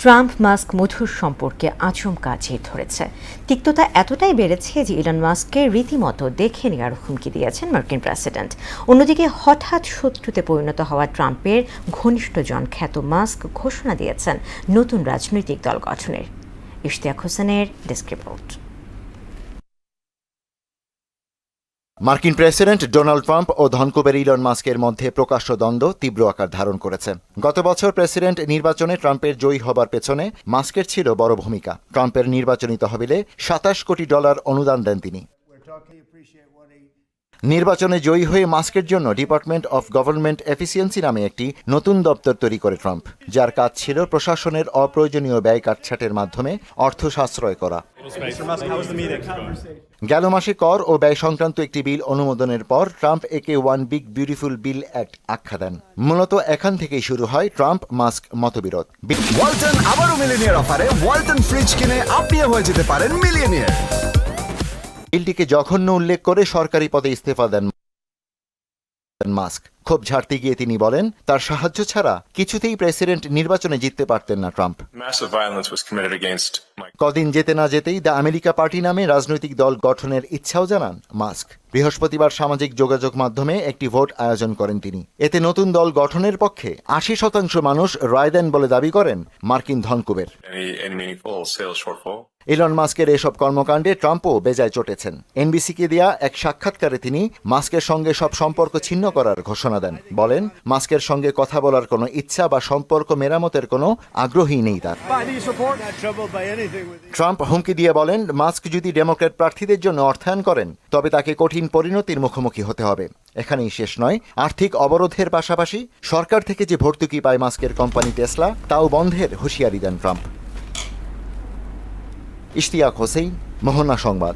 Trump mask মধুর সম্পর্কে আচমকা জের ধরেছে। তিক্ততা এতটাই বেড়েছে যে ইলন মাস্ককে রীতিমতো দেখে নেওয়ার হুমকি দিয়েছেন মার্কিন প্রেসিডেন্ট। অন্যদিকে হঠাৎ শত্রুতে পরিণত হওয়া ট্রাম্পের ঘনিষ্ঠজন খ্যাত মাস্ক ঘোষণা দিয়েছেন নতুন রাজনৈতিক দল গঠনের। ইশতিয়াক হোসেনের ডেস্ক রিপোর্ট। মার্কিন প্রেসিডেন্ট ডোনাল্ড ট্রাম্প ও ধনকুবের ইলন মাস্কের মধ্যে প্রকাশ্য দ্বন্দ্ব তীব্র আকার ধারণ করেছে। গত বছর প্রেসিডেন্ট নির্বাচনে ট্রাম্পের জয়ী হবার পেছনে মাস্কের ছিল বড় ভূমিকা। ট্রাম্পের নির্বাচনী তহবিলে $27 কোটি অনুদান দেন তিনি। নির্বাচনে জয়ী হয়ে মাস্কের জন্য ডিপার্টমেন্ট অফ গভর্নমেন্ট এফিসিয়েন্সি নামে একটি নতুন দপ্তর তৈরি করে ট্রাম্প, যার কাজ ছিল প্রশাসনের অপ্রয়োজনীয় ব্যয় কাটছাঁটের মাধ্যমে অর্থ সাশ্রয় করা। গেল মাসে কর ও ব্যয় সংক্রান্ত একটি বিল অনুমোদনের পর ট্রাম্প একে one big beautiful bill act আখ্যা দেন। মূলত এখান থেকেই শুরু হয় ট্রাম্প মাস্ক মতবিরোধ। ওয়ালটন আবারও মিলিয়নিয়ার অফারে ওয়ালটন ফ্রিজ কিনে আপনিও হয়ে যেতে পারেন মিলিয়নিয়ার। বিলটিকে জঘন্য উল্লেখ করে সরকারি পদে ইস্তফা দেন মাস্ক। ক্ষোভ ঝাড়তে গিয়ে তিনি বলেন, তার সাহায্য ছাড়া কিছুতেই প্রেসিডেন্ট নির্বাচনে জিততে পারতেন না ট্রাম্প। কদিন যেতে না যেতেই দ্য আমেরিকা পার্টি নামে রাজনৈতিক দল গঠনের ইচ্ছাও জানান মাস্ক। বৃহস্পতিবার সামাজিক যোগাযোগ মাধ্যমে একটি ভোট আয়োজন করেন তিনি। এতে নতুন দল গঠনের পক্ষে 80% মানুষ রায় দেন বলে দাবি করেন মার্কিন ধনকুবের। ইলন মাস্কের এসব কর্মকাণ্ডে ট্রাম্পও বেজায় চটেছেন। এনবিসিকে দেয়া এক সাক্ষাৎকারে তিনি মাস্কের সঙ্গে সব সম্পর্ক ছিন্ন করার ঘোষণা দেন। বলেন, মাস্কের সঙ্গে কথা বলার কোনো ইচ্ছা বা সম্পর্ক মেরামতের কোনো আগ্রহী নেই তার। ট্রাম্প হুমকি দিয়ে বলেন, মাস্ক যদি ডেমোক্র্যাট প্রার্থীদের জন্য অর্থায়ন করেন তবে তাকে কঠিন পরিণতির মুখোমুখি হতে হবে। এখানেই শেষ নয়, আর্থিক অবরোধের পাশাপাশি সরকার থেকে যে ভর্তুকি পায় মাস্কের কোম্পানি টেসলা, তাও বন্ধের হুঁশিয়ারি দেন ট্রাম্প। ইশতিয়াক হোসেন, মোহনা সংবাদ।